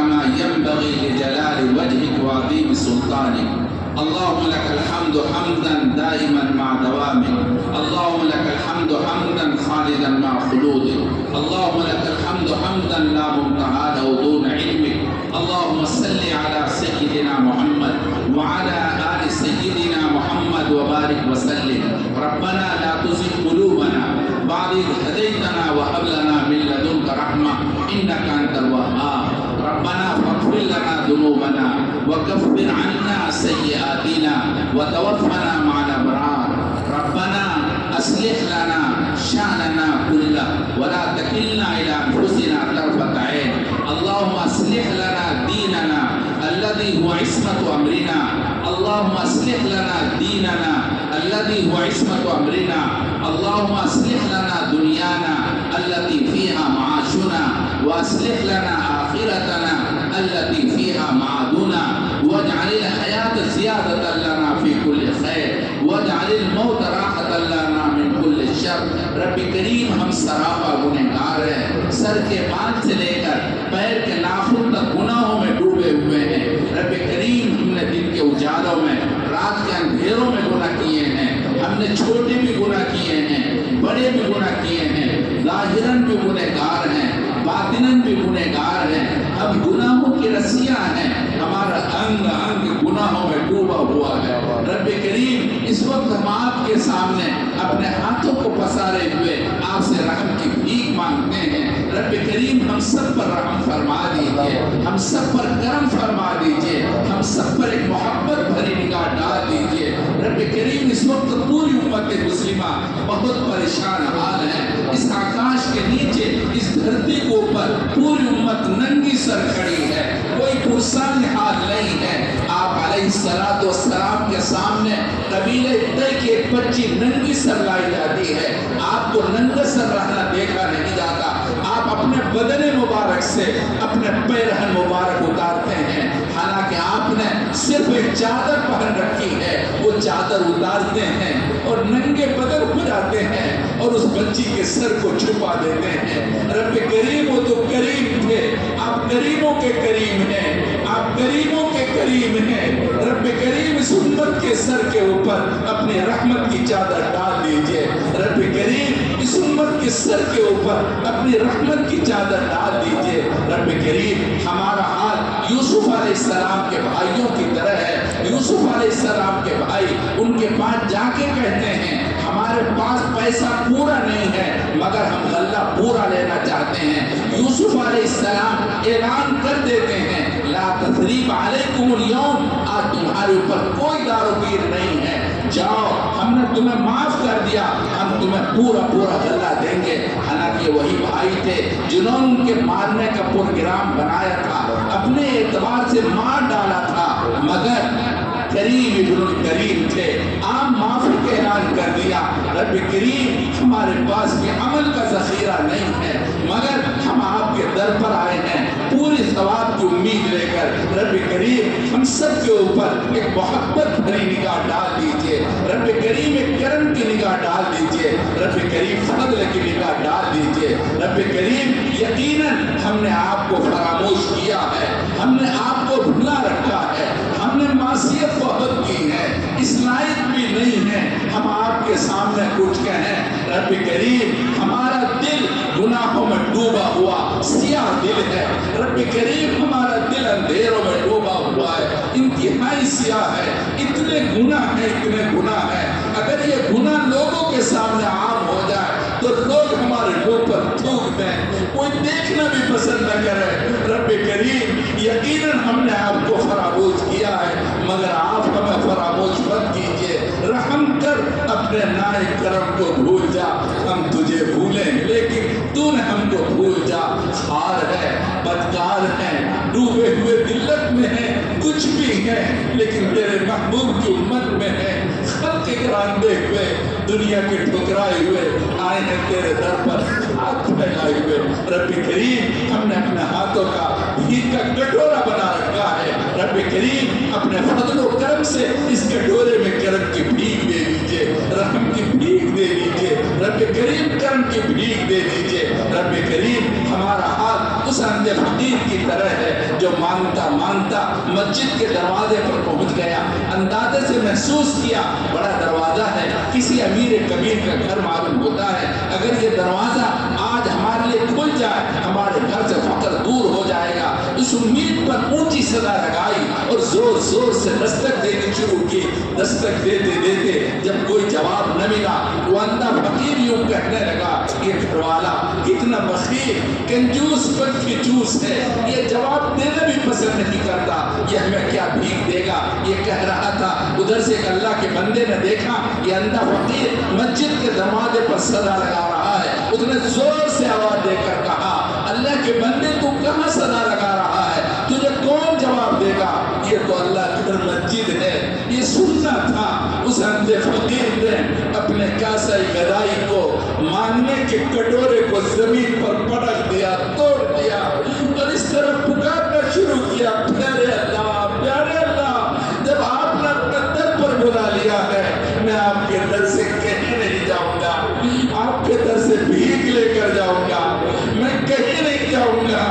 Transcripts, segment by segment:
كما ينبغي لجلال وجهك وعظيم سلطانك. اللهم لك الحمد حمدا دائما مع دوامك. اللهم لك الحمد حمدا خالدا مع خلودك. اللهم لك الحمد حمدا لا منتهى له دون علمك. اللهم صل على سيدنا محمد وعلى آل سيدنا محمد وبارك وسلم. ربنا لا تزغ قلوبنا بعد إذ هديتنا وهب لنا من لدنك رحمة إنك أنت الوهاب. ربنا فاغفر لنا ذنوبنا وكفر عنا سيئاتنا وتوفنا مع الأبرار. ربنا أصلح لنا شأننا كله ولا تكلنا إلى أنفسنا طرفة عين. اللهم أصلح لنا ديننا الذي هو عصمة أمرنا. اللهم أصلح لنا ديننا الذي هو عصمة أمرنا. اللهم أصلح لنا دنيانا التي فيها معاشنا وأصلح لنا آخرتنا التي فيها معادنا. واجعل الحياة زيادة لنا في كل خير واجعل الموت راحة لنا من كل شر. رب کریم ہم سراپا گنہگار ہیں، سر کے بال سے لے کر پیر کے ناخن تک گناہوں میں ڈوبے ہوئے ہیں۔ رب کریم ہم نے دن کے اجالوں میں رات کے اندھیروں میں گناہ کیے ہیں، ہم نے چھوٹے بھی گناہ کیے ہیں بڑے بھی گناہ کیے ہیں، ظاہراً بھی گنہگار ہیں باطناً بھی گنہگار ہیں۔ ہم گناہوں کی رسیاں ہیں، ہمارا انگ انگ گناہوں میں ڈوبا ہوا ہے۔ رب کریم اس وقت ہم آپ کے سامنے اپنے ہاتھوں کو پسارے ہوئے آپ سے رحم کی بھیک مانگتے ہیں۔ رب کریم ہم سب پر رحم فرما دیجئے، ہم سب پر کرم فرما دیجئے، ہم سب پر ایک محبت بھری نگاہ ڈال دیجئے۔ رب کریم اس وقت پوری امت مسلمہ بہت پریشان حال ہے۔ اس آکاش کے نیچے اس دھرتی کے اوپر پوری امت ننگی سر کھڑی ہے، کوئی پرسان حال نہیں ہے۔ آپ علیہ السلام کے سامنے قبیلہ طے کی ایک بچی ننگی سر لائی جاتی ہے، آپ کو ننگا سر رہنا دیکھا نہیں جاتا۔ آپ اپنے بدن مبارک سے اپنے پیرہن مبارک اتارتے ہیں، حالانکہ آپ نے صرف ایک چادر پہن رکھی ہے، وہ چادر اتارتے ہیں اور ننگے بدن ہو جاتے ہیں اور اس بچی کے سر کو چھپا دیتے ہیں۔ رب کریم وہ تو کریم تھے، آپ کریموں کے کریم ہیں، آپ کریموں کے کریم ہیں۔ رب کریم اس امت کے سر کے اوپر اپنی رحمت کی چادر ڈال دیجئے۔ رب کریم اس امت کے سر کے اوپر اپنی رحمت کی چادر ڈال دیجئے۔ رب کریم ہمارا حال یوسف علیہ السلام کے بھائیوں کی طرح ہے۔ یوسف علیہ السلام کے بھائی ان کے پاس جا کے کہتے ہیں ہمارے پاس پیسہ پورا نہیں ہے مگر ہم غلہ پورا لینا چاہتے ہیں۔ یوسف علیہ السلام اعلان کر دیتے ہیں لا تثریب علیکم اليوم، آج تمہارے اوپر کوئی داروگیر نہیں ہے، جاؤ ہم نے تمہیں معاف کر دیا، ہم تمہیں پورا پورا غلہ دیں گے۔ حالانکہ وہی بھائی تھے جنہوں نے ان کے مارنے کا پروگرام بنایا تھا، اپنے اعتبار سے مار ڈالا تھا، مگر کریم ابن الکریم تھے، عام معافی کا اعلان کر دیا۔ رب کریم ہمارے پاس بھی عمل کا ذخیرہ نہیں ہے مگر ہم آپ کے در پر آئے ہیں پوری ثواب کی امید لے کر۔ رب کریم ہم سب کے اوپر ایک محبت بھری نگاہ ڈال دیجئے، رب کریم ایک کرم کی نگاہ ڈال دیجئے، رب کریم فضل کی نگاہ ڈال دیجئے۔ رب کریم یقیناً ہم نے آپ کو فراموش کیا ہے، ہم نے آپ کو بھلا رکھا ہے، ہم نے معصیت بہت کی ہے، اس لائق بھی نہیں ہے ہم آپ کے سامنے کچھ کہیں۔ رب کریم ہمارا دل گناہوں میں ڈوبا ہوا سیاہ دل ہے، رب کریم ہمارا دل اندھیروں میں ڈوبا ہوا ہے، انتہائی سیاہ ہے، اتنے گناہ ہیں اتنے گناہ ہیں۔ اگر یہ گناہ لوگوں کے سامنے عام ہو جائے تو لوگ ہمارے منہ پر تھوک دیں، کوئی دیکھنا بھی پسند نہ کرے۔ رب کریم یقیناً ہم نے آپ کو فراموش کیا ہے مگر آپ ہمیں فراموش مت کیجئے، رحم کر اپنے نائب کرم کو بھول جا، ہم تجھے بھولیں لیکن تو نے ہم کو بھول جا۔ خار ہے، بدکار ہیں، ڈوبے ہوئے ذلت میں ہیں، کچھ بھی ہیں لیکن تیرے محبوب کی امت میں ہیں، خلق گراندے ہوئے دنیا کے ٹھکرائے ہوئے آئے ہیں تیرے در پر ہاتھ پھیلائے ہوئے۔ رب کریم ہم نے اپنے ہاتھوں کا بھیک کا کٹورا بنا رکھا ہے، رب کریم اپنے فضل و کرم سے اس کٹورے میں کرم کی بھیک دے دیجئے، رحم کی بھیک دے دیجئے، رب کریم کرم کی بھیک دے دیجئے۔ رب کریم ہمارا ہاتھ اس اندھے فقیر کی طرح ہے جو مانگتا مانگتا مسجد کے دروازے پر پہنچ گیا. اندازے سے محسوس کیا بڑا دروازہ ہے, کسی امیر کبیر کا گھر معلوم ہوتا ہے. اگر یہ دروازہ آج ہمارے لیے کھل جائے ہمارے گھر سے فقر دور ہو جائے گا. اس امید پر اونچی صدا لگائی اور زور زور سے دستک دینی شروع کی. دستک دیتے دیتے جب کوئی جواب نہ ملا وہ اندھا فقیر یوں کہنے لگا, یہ گھر والا کتنا بخیل کنجوس بدکنجوس ہے, یہ جواب دینا بھی پسند نہیں کرتا, یہ ہمیں کیا بھیک دے گا. یہ کہہ رہا تھا, ادھر سے ایک اللہ کے بندے نے دیکھا یہ اندھا فقیر مسجد کے دروازے پر صدا لگا رہا ہے. اس نے زور سے آواز دے کر کہا, اللہ کے بندے تو کہاں صدا لگا رہا ہے, تجھے کون جواب دے گا؟ یہ تو اللہ کی مسجد ہے. یہ سننا تھا. اس اندھے فقیر نے اپنے کاسہ گدائی کو مانگنے کے کٹورے کو زمین پر پٹک دیا, توڑ دیا اور اس طرح پکارنا شروع کیا, پیارے اللہ پیارے اللہ, جب آپ نے اپنے در پر بلا لیا ہے میں آپ کے در سے کہیں نہیں جاؤں گا, آپ کے در سے بھیک لے کر جاؤں گا, میں کہیں نہیں جاؤں گا,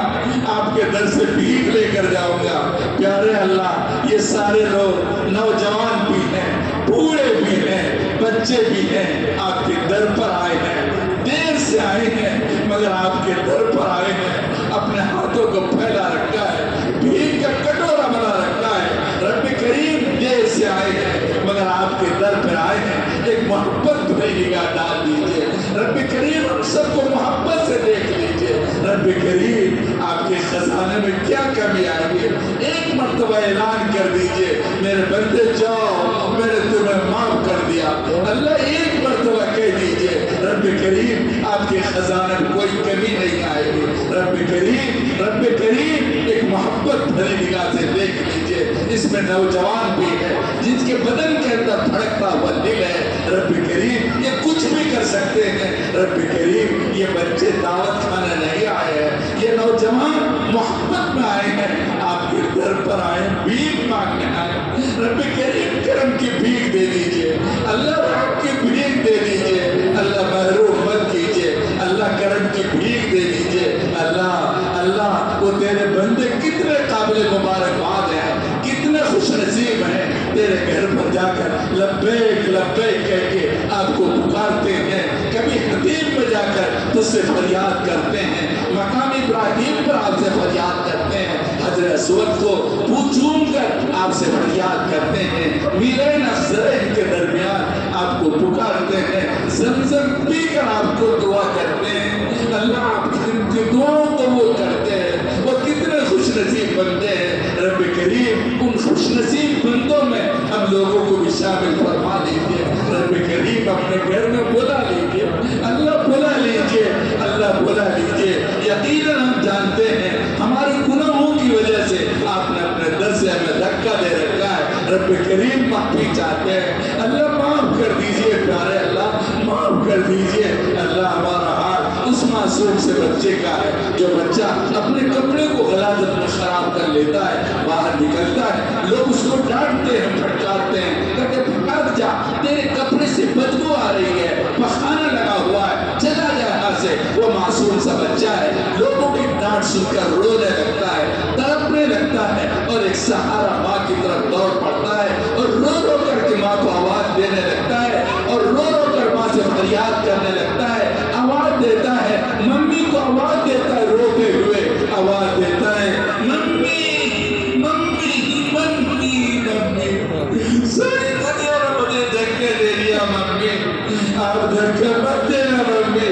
آپ کے در سے بھیک لے کر جاؤں گا. پیارے اللہ یہ سارے لوگ نوجوان بھی ہیں, بوڑھے بھی ہیں, بچے بھی ہیں, آپ کے در پر آئے ہیں, دیر سے آئے ہیں مگر آپ کے در پر آئے ہیں, اپنے ہاتھوں کو پھیلا رکھا ہے, بھیک کا کٹورا بنا رکھا ہے. رب کریم دیر سے آئے ہیں مگر آپ کے در پر آئے ہیں. ایک محبت بھری نگاہ ڈال دیجئے. رب کریم ہم سب کو محبت سے دیکھ لیجئے. رب کریم آپ کے خزانے میں کیا کمی آئی ہے, ایک مرتبہ اعلان کر دیجئے, میرے بندے جاؤ میں نے تمہیں معاف کر دیا. اللہ ایک مرتبہ کہہ دیجئے, رب کریم آپ کے خزانے میں کوئی کمی نہیں آئے گی. رب کریم ایک محبت بھری نگاہ سے دیکھ لیجئے. اس میں نوجوان بھی ہے جن کے بدن کے اندر دھڑکتا ہوا دل ہے. رب کریم یہ کچھ بھی کر سکتے ہیں. رب کریم یہ بچے دعوت کھانے نہیں آئے ہیں, یہ نوجوان محبت میں آئے ہیں, آپ کے در پر آئے, بھیک مانگنے آئے. رب کریم کرم کی بھیک دے دیجئے, اللہ رحم کی بھیک دے دیجئے, اللہ محروم مت کیجئے, اللہ کرم کی بھیک دے دیجئے. اللہ وہ تیرے بندے کتنے قابل مبارکباد ہیں, کتنے خوش نصیب ہیں, تیرے گھر پر جا کر لبیک لبیک کہہ کے آپ کو پکارتے ہیں. کبھی حتیم میں جا کر تجھ سے فریاد کرتے ہیں, مقام ابراہیم پر آپ سے فریاد کرتے ہیں, حجر اسود کو پو چوم کر آپ سے فریاد کرتے ہیں, میرین افزرین کے درمیان آپ کو پکارتے ہیں, زمزم پی کر آپ کو دعا کرتے ہیں. اللہ آپ کی دعاؤں قبول کرتے ہیں. وہ کتنے خوش نصیب بندے ہیں. رب کریم ان خوش نصیب بندوں میں ہم لوگوں کو بھی شامل فرما لیجیے. رب کریم اپنے گھر میں بلا لیجیے, اللہ بلا لیجیے, اللہ بلا لیجیے. یقیناً ہم جانتے ہیں ہمارے گناہوں کی وجہ سے آپ نے اپنے در سے ہمیں دھکا دے رکھا ہے. رب کریم معافی چاہتے ہیں, اللہ معاف کر دیجیے, پیارے اللہ معاف کر دیجیے. اللہ ہمارا حال اس معصوم سے بچے کا ہے جو بچہ اپنے کپڑے کو غلاظت میں خراب کر لیتا ہے, باہر نکلتا ہے, لوگ اس کو ڈانٹتے ہیں, پھٹکارتے ہیں, کہتے بھاگ جا, تیرے کپڑے سے بدبو آ رہی ہے, پخانا لگا ہوا ہے, چلا جا یہاں سے. وہ معصوم سا بچہ ہے, لوگوں کی ڈانٹ سن کر رونے لگتا ہے, تڑپنے لگتا ہے, اور ایک سہارا ماں کی طرف دوڑ پڑتا ہے اور رو رو کر کے ماں کو آواز دینے لگتا ہے, اور رو رو کر ماں سے فریاد کرنے لگتا ہے, آواز دیتا ہے, ممی کو آواز دیتا ہے, روتے ہوئے آواز دیتا ہے, ممی ممی ممی ممی. ساری دنیا نے مجھے دھکے دے دیا ممی, آپ دھکے مت دینا ممی,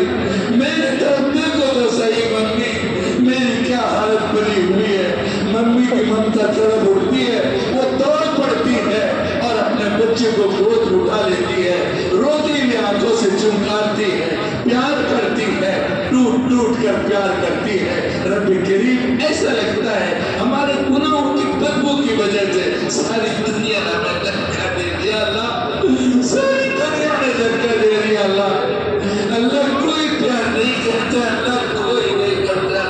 میری طرف دیکھو تو صحیح ممی, میری کیا حالت بنی ہوئی ہے. ممی کی ممتا تڑپ اٹھتی ہے, وہ دوڑ پڑتی ہے اور اپنے بچے کو گود اٹھا لیتی ہے, روتی ہوئی آنکھوں سے چمکارتی ہے, پیار کرتی ہے, ٹوٹ ٹوٹ کر پیار کرتی ہے. رب کریم ایسا لگتا ہے ہمارے گناہوں کی بدبو کی وجہ سے ساری دنیا نے ہمیں دھکا دے دیا. اللہ ساری دنیا نے دھکا دے دیا. اللہ کوئی پیار نہیں کرتا, اللہ کوئی نہیں کرتا.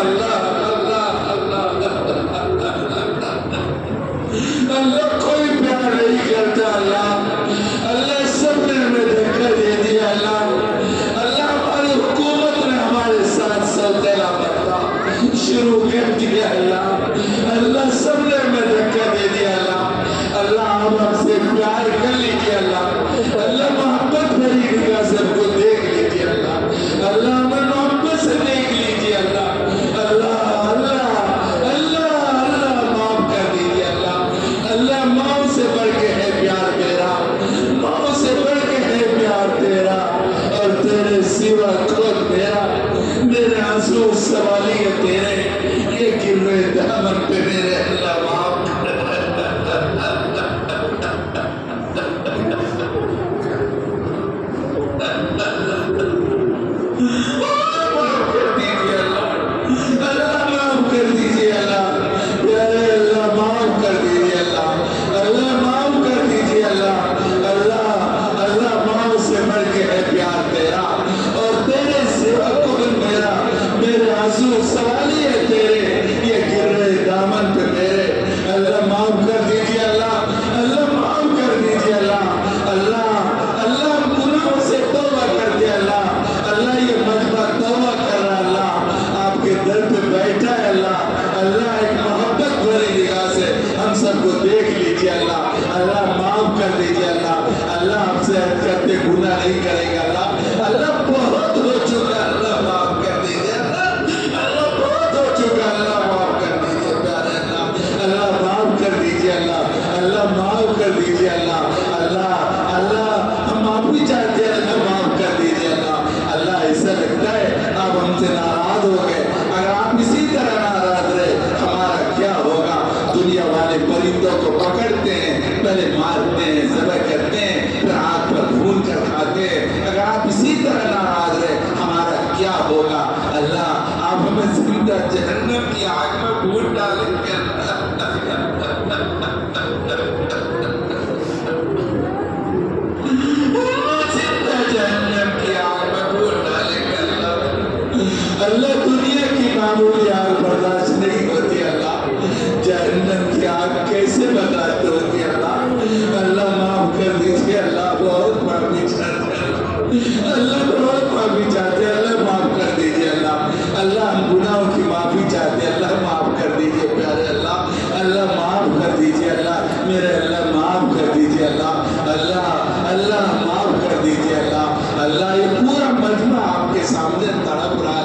اللہ اللہ کوئی پیار نہیں کرتا اللہ سب نے ہمیں دھکا دے دیا اللہ ہماری حکومت نے ہمارے ساتھ سوتیلا بننا شروع کر دیا اللہ سب نے ہمیں دھکا دے دیا اللہ آپ ہم سے پیار کر لیجیے اللہ محبت بھری نگاہ سے ہم کو دیکھ لیجیے اللہ ہمیں محبت سے دیکھ لیجیے اللہ معاف کر دیجیے اللہ ماں سے بڑھ کے ہے پیار تیرا ماں سے بڑھ کے ہے پیار تیرا اور تیرے سوا کون میرے آنسو سوالی ہے تیرے یہ گر رہے دامن پہ میرے اللہ معاف سوالی ہے تیرے یہ گر رہے دامن پہ میرے اللہ معاف کر دیجیے اللہ معاف کر دیجیے اللہ ہم گناہوں سے توبہ کرتے اللہ یہ مجمع توبہ کر رہا اللہ آپ کے در پہ بیٹھا ہے اللہ ایک محبت بھری نگاہ سے ہم سب کو دیکھ لیجیے اللہ معاف کر دیجیے اللہ آپ سے عہد کرتے گناہ نہیں کرے گا اللہ بہت ہو چکا اللہ معاف کر دیجیے اللہ معاف کر دیجیے اللہ ہم معافی چاہتے ہیں اللہ معاف کر دیجیے اللہ ایسا لگتا ہے آپ ہم سے ناراض ہو گئے اگر آپ اسی طرح ناراض رہے ہمارا کیا ہوگا دنیا والے پرندوں کو پکڑتے ہیں پہلے مارتے ہیں ذبح کرتے ہیں پھر آگ پر بھون کر کھاتے ہیں اگر آپ اسی طرح ناراض رہے ہمارا کیا ہوگا اللہ آپ ہمیں زندہ جہنم کی آگ میں بھون ڈالیں گے اللہ دنیا کی معمولی آگ برداشت نہیں ہوتی جہنم کی آگ کیسے برداشت ہوتی اللہ معاف کر دیجیے اللہ بہت معافی چاہتے اللہ معاف کر دیجیے اللہ ہم گناہوں کی معافی چاہتے اللہ معاف کر دیجیے پیارے اللہ معاف کر دیجیے اللہ میرے اللہ معاف کر دیجیے اللہ معاف کر دیجیے اللہ یہ پورا مجمع آپ کے سامنے تڑپ رہا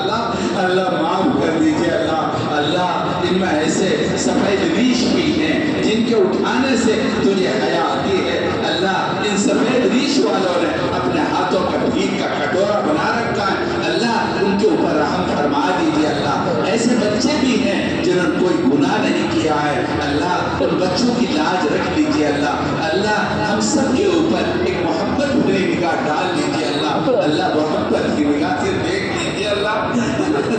اللہ معاف کر دیجیے اللہ ان میں ایسے سفید ریش بھی ہیں جن کے اٹھانے سے تجھے حیا آتی ہے اللہ ان سفید ریش والوں نے اپنے ہاتھوں کا بھیگ کا کٹورا بنا رکھا ہے اللہ ان کے اوپر رحم فرما دیجیے اللہ ایسے بچے بھی ہیں جنہوں نے کوئی گناہ نہیں کیا ہے اللہ ان بچوں کی لاج رکھ دیجیے اللہ ہم سب کے اوپر ایک محبت بھری نگاہ ڈال دیجیے اللہ محبت کی نگاہ سے دیکھ لیجیے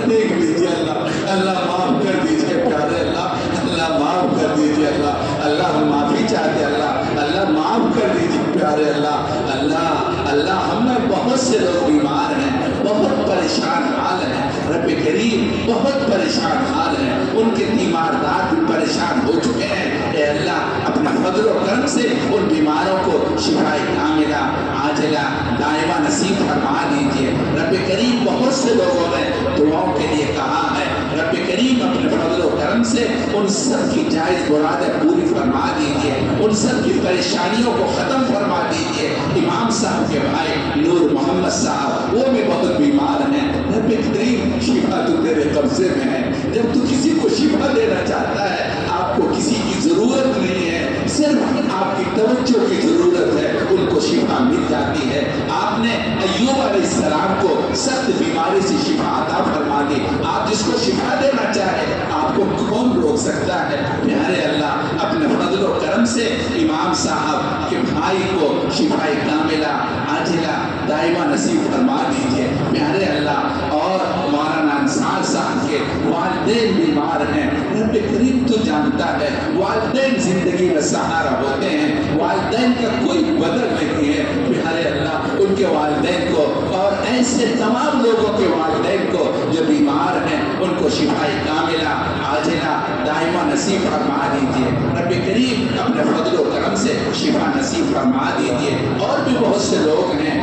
دیکھ لیجیے اللہ معاف کر دیجیے پیارے اللہ معاف کر دیجیے اللہ ہم معافی چاہتے اللہ معاف کر دیجیے پیارے اللہ ہم میں بہت سے لوگ بیمار ہیں بہت پریشان حال ہیں رب کریم بہت پریشان حال ہیں ان کے تیماردار بھی پریشان ہو چکے ہیں اے اللہ اپنا فضل و کرم سے ان بیماروں کو شفائے کاملہ عاجلہ دائمہ نصیب فرما دیجیے رب کریم بہت سے لوگوں نے دعاؤں کے لیے کہا ہے رب کریم اپنے فضل و کرم سے ان سب کی جائز مرادیں پوری فرما دیجیے ان سب کی پریشانیوں کو ختم فرما دیجیے امام صاحب کے بھائی نور محمد صاحب وہ بھی بہت بیمار ہیں رب کریم شفا تو تیرے قبضے میں ہے جب تو کسی کو شفا دینا چاہتا ہے آپ کو کسی کی ضرورت نہیں ہے صرف آپ کی توجہ کی ضرورت ہے ان کو شفا مل جاتی ہے آپ نے ایوب علیہ السلام کو سخت بیماری سے شفا عطا فرما دی آپ جس کو شفا دینا چاہے آپ کو کون روک سکتا ہے پیارے اللہ اپنے فضل و کرم سے امام صاحب کے بھائی کو شفا کاملہ عاجلہ دائمہ نصیب فرما دیجیے پیارے اللہ اور مولانا انصار صاحب کے والدین بیمار ہیں رب کریم تو جانتا ہے والدین زندگی میں سہارا ہوتے ہیں والدین کا کوئی بدل نہیں ہے پیارے اللہ ان کے والدین کو اور اے ایسے تمام لوگوں کے والدین کو جو بیمار ہیں ان کو شفائے کاملہ عاجلہ دائمہ نصیب فرما دیجیے رب کریم اپنے فضل و کرم سے شفا نصیب فرما دیجیے اور بھی بہت سے لوگ ہیں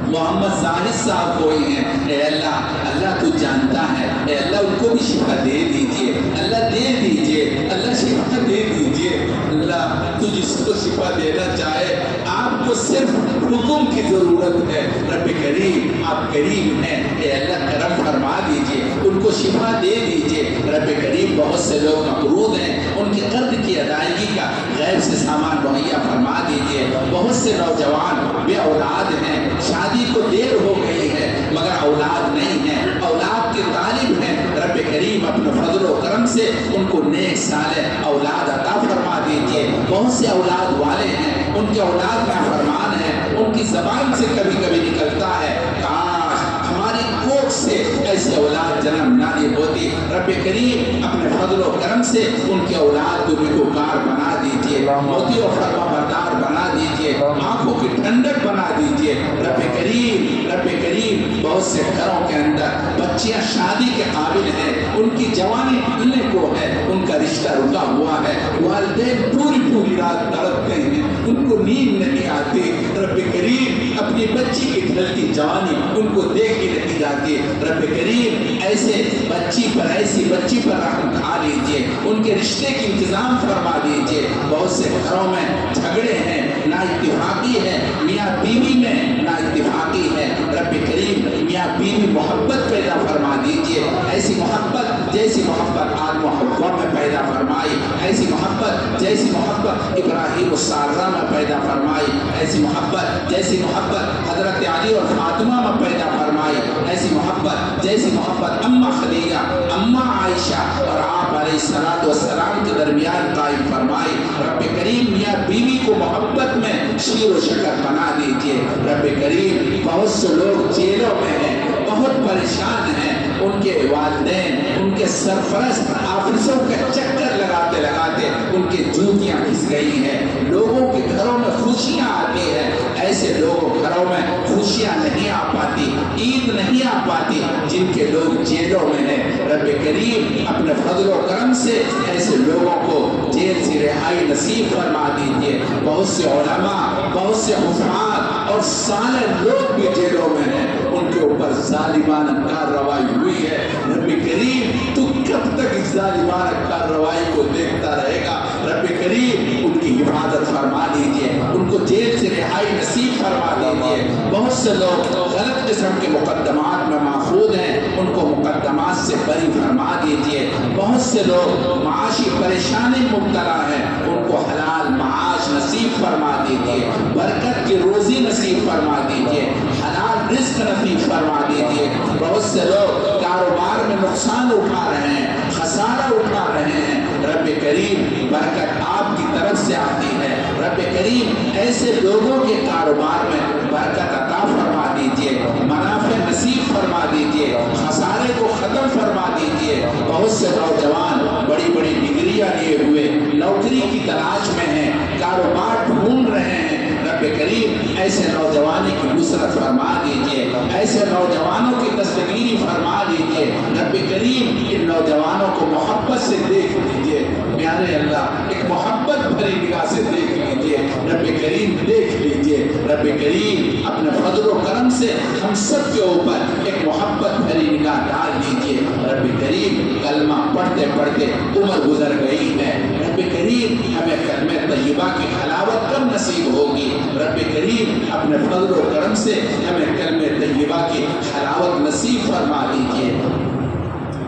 محمد زاہد صاحب کوئی ہیں اے اللہ اللہ تو جانتا ہے اے اللہ ان کو بھی شفا دے دیجئے اللہ دے دیجئے اللہ شفا دے دیجئے اللہ تو جس کو شفا دینا چاہے آپ کو صرف حکم کی ضرورت ہے رب کریم آپ کریم ہیں اے اللہ کرم فرما دیجئے ان کو شفا دے دیجئے رب کریم بہت سے لوگ مقروض ہیں ان کے قرض کی ادائیگی کا غیب سے سامان مہیا فرما دیجئے بہت سے نوجوان بے اولاد ہیں شادی کو دیر ہو گئی ہے مگر اولاد نہیں ہے اولاد کے طالب ہیں رب کریم اپنے فضل و کرم سے ان کو نیک صالح اولاد عطا فرما دیجئے بہت سے اولاد والے ہیں ان کے اولاد کا فرمان ہے ان کی زبان سے کبھی کبھی نکلتا ہے کاش ہماری کوکھ سے ایسے اولاد جنم نہ دی ہوتی رب کریم اپنے فضل و کرم سے ان کے اولاد کو نیکوکار بنا دیجئے موتی و فرما بردار بنا دیجئے آنکھوں کی ٹھنڈک بنا دیجئے رب کریم بہت سے گھروں کے اندر بچیاں شادی کے قابل ہیں ان کی جوانی ڈھلنے کو ہے ان کا رشتہ رکا ہوا ہے والدین پوری رات تڑپتے ہیں ان کو نیند نہیں آتی رب کریم اپنی بچی کی ڈھلتی جوانی ان کو دیکھ ہی نہیں جاتی رب کریم ایسے بچی پر رحم کھا لیجئے ان کے رشتے کی انتظام فرما دیجئے بہت سے گھروں میں جھگڑے ہیں نا اتفاقی ہے میاں بیوی میں نا اتفاقی ہے رب کریم میاں بیوی محبت پیدا فرما دیجئے ایسی محبت جیسی محبت آدم و حوا میں پیدا فرمائی ایسی محبت جیسی محبت ابراہیم و سارہ میں پیدا فرمائی ایسی محبت جیسی محبت حضرت علی اور فاطمہ میں پیدا فرمائی ایسی محبت جیسی محبت اماں خدیجہ اماں عائشہ اور آپ علیہ السلام کے درمیان قائم فرمائی رب کریم میاں بیوی کو محبت میں شیر و شکر بنا دیجئے رب کریم بہت سے لوگ جیلوں میں ہیں بہت پریشان ہیں ان کے والدین ان کے سرپرست آفسوں کا چکر لگاتے ان کے جوتیاں گھس گئی ہیں لوگوں کے گھروں میں خوشیاں آتی ہیں ایسے لوگوں گھروں میں خوشیاں نہیں آ پاتی عید نہیں آ پاتی جن کے لوگ جیلوں میں ہیں رب کریم اپنے فضل و کرم سے ایسے لوگوں کو جیل سے رہائی نصیب فرما دیجیے بہت سے علماء بہت سے حفاظ اور صالح لوگ بھی جیلوں میں ہیں ان کے اوپر ظالمانہ کارروائی ہوئی ہے رب کریم تو کب تک اس ظالمانہ کارروائی کو دیکھتا رہے گا رب کریم ان کی حفاظت فرما دیجئے ان کو جیل سے رہائی نصیب فرما دیجئے بہت سے لوگ غلط قسم کے مقدمات میں ماخوذ ہیں ان کو مقدمات سے بری فرما دیجئے بہت سے لوگ معاشی پریشانی مبتلا ہیں ان کو حلال معاش نصیب فرما دیجئے برکت کی روزی نصیب فرما دیجئے حلال رزق نصیب فرما دیجئے بہت سے لوگ کاروبار میں نقصان اٹھا رہے ہیں خسارہ اٹھا رہے ہیں رب کریم برکت آپ کی طرف سے آتی ہے رب کریم ایسے لوگوں کے کاروبار میں برکت عطا فرما دیجئے منافع نصیب فرما دیجئے خسارے کو ختم فرما دیجئے بہت سے نوجوان بڑی بڑی ڈگریاں لیے ہوئے نوکری کی تلاش میں ہیں کاروبار ڈھونڈ رہے ہیں رب کریم ایسے نوجوانی کی نصرت فرما دیجئے ایسے نوجوانوں کی دستگیری فرما دیجئے رب کریم ان نوجوانوں کو محبت سے دیکھ لیجئے پیارے اللہ ایک محبت بھری نگاہ سے دیکھ لیجئے رب کریم دیکھ لیجئے رب کریم اپنے فضل و کرم سے ہم سب کے اوپر ایک محبت بھری نگاہ ڈال دیجئے رب کریم کلمہ پڑھتے پڑھتے عمر گزر گئی ہے رب کریم ہمیں کلمہ طیبہ کی حلاوت کب نصیب ہوگی رب کریم اپنے فضل و کرم سے ہمیں کلمہ طیبہ کی حلاوت نصیب فرما دیجئے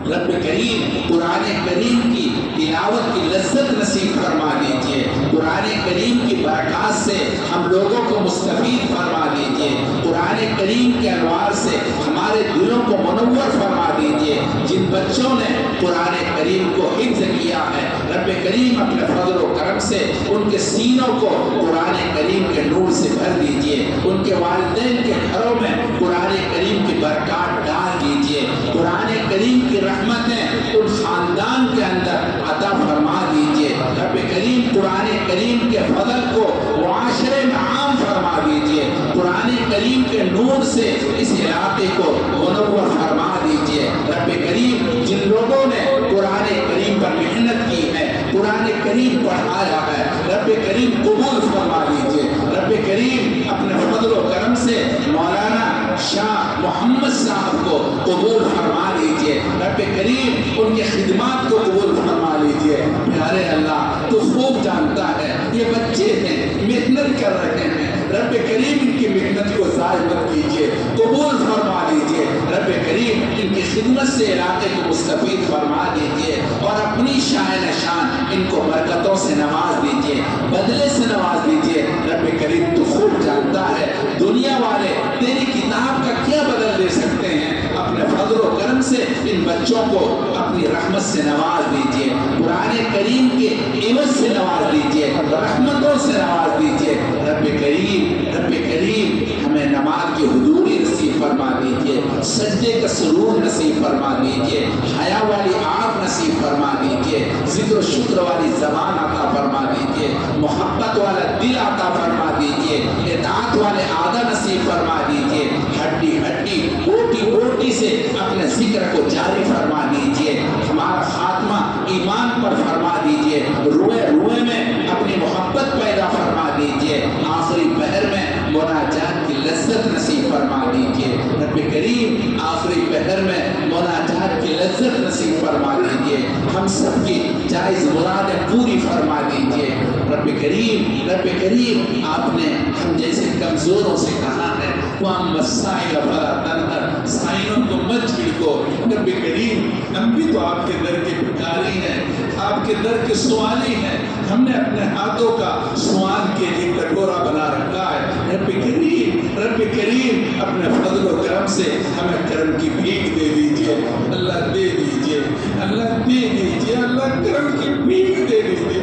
رب کریم قرآن کریم کی تلاوت کی لذت نصیب فرما دیجئے قرآن کریم کی برکات سے ہم لوگوں کو مستفید فرما دیجئے قرآن کریم کے انوار سے ہمارے دلوں کو منور فرما دیجئے جن بچوں نے قرآن کریم کو حفظ کیا ہے رب کریم اپنے فضل و کرم سے ان کے سینوں کو قرآن کریم کے نور سے بھر دیجئے ان کے والدین کے گھروں میں قرآن کریم کی برکات ڈال دیجئے قرآن کریم کی رحمتیں ان خاندان کے اندر عطا فرما دیجئے رب کریم قرآن کریم کے فضل کو معاشرے میں عام فرما دیجئے قرآن کریم کے نور سے اس علاقے کو منور فرما دیجئے رب کریم۔ جن لوگوں نے قرآن کریم پر محنت کی ہے، قرآن کریم پڑھایا ہے، رب کریم قبول فرما دیجئے رب کریم۔ اپنے فضل و کرم سے مولانا شاہ محمد صاحب کو قبول فرما لیجئے رب کریم، ان کے خدمات کو قبول فرما لیجئے۔ پیارے اللہ، تو خوب جانتا ہے یہ بچے ہیں، محنت کر رہے ہیں، رب کریم ان کی محنت کو ضائع مت کیجئے، قبول فرما لیجئے رب کریم۔ ان کی خدمت سے علاقے کو مستفید فرما دیجئے اور اپنی شان شان ان کو برکتوں سے نواز دیجئے، بدلے سے نواز دیجئے رب کریم۔ تو خوب جانتا ہے دنیا والے تیری کتاب کا کیا بدل دے سکتے ہیں، اپنے فضل و کرم سے ان بچوں کو اپنی رحمت سے نواز دیجئے، قرآن کریم کے عوض سے نواز دیجئے، رحمتوں سے نواز دیجئے رب کریم۔ رب کریم ہمیں نماز کی حضوری نصیب فرما دیجئے، سجدے کا سرور نصیب فرما دیجئے، حیا والی آنکھ نصیب فرما دیجئے، ذکر و شکر والی زبان عطا فرما دیجئے، محبت والا دل عطا فرما دیجئے، اطاعت والے عادہ نصیب فرما دیجئے، ہڈی ہڈی بوٹی بوٹی سے اپنے ذکر کو جاری فرما دیجئے، ہمارا خاتمہ ایمان پر فرما دیجئے، روئے روئے میں اپنی محبت پیدا فرما دیجئے، آخری پہر میں مناجات کی لذت نصیب فرما دیجئے رب کریم۔ آخری پہر میں مناجات کی لذت نصیب فرما دیجئے، ہم سب کی جائز مرادیں پوری فرما دیجئے رب کریم۔ رب کریم، آپ نے ہم جیسے کمزوروں سے کہا ہے وَأَمَّا السَّائِلَ فَلَا تَنْهَرْ، سائلوں کو مت چھڑکو رب کریم۔ ہم بھی تو آپ کے در کے بھکاری ہیں، آپ کے در کے سوالی ہیں، ہم نے اپنے ہاتھوں کا سوال کے لیے کٹورا بنا رکھا ہے رب کریم۔ رب کریم، اپنے فضل و کرم سے ہمیں کرم کی بھیک دے دیجئے اللہ، دے دیجئے اللہ، دے دیجئے اللہ، کرم کی بھیک دے دیجئے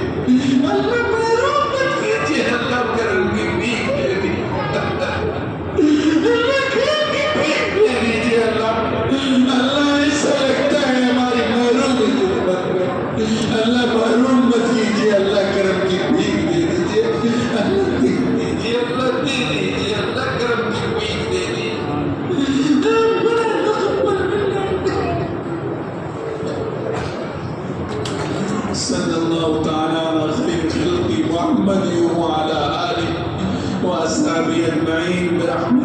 اللہ، محروم مت کیجئے اللہ، کرم کی بھیک دے دیجئے اللہ، کرم کی بھیک دے دیجئے اللہ۔ اللہ ایسا لگتا ہے ہماری محرومی کی خدمت میں، اللہ محروم مت کیجئے اللہ، کرم کی بھیک دے دیجئے اللہ، دے دیجئے اللہ، دے دیجئے اللہ، کرم کی بھیک دے دیجئے۔ صلی اللہ تعالی علی خیر خلق محمد وعلی آلہ وأصحابه أجمعين برحمتك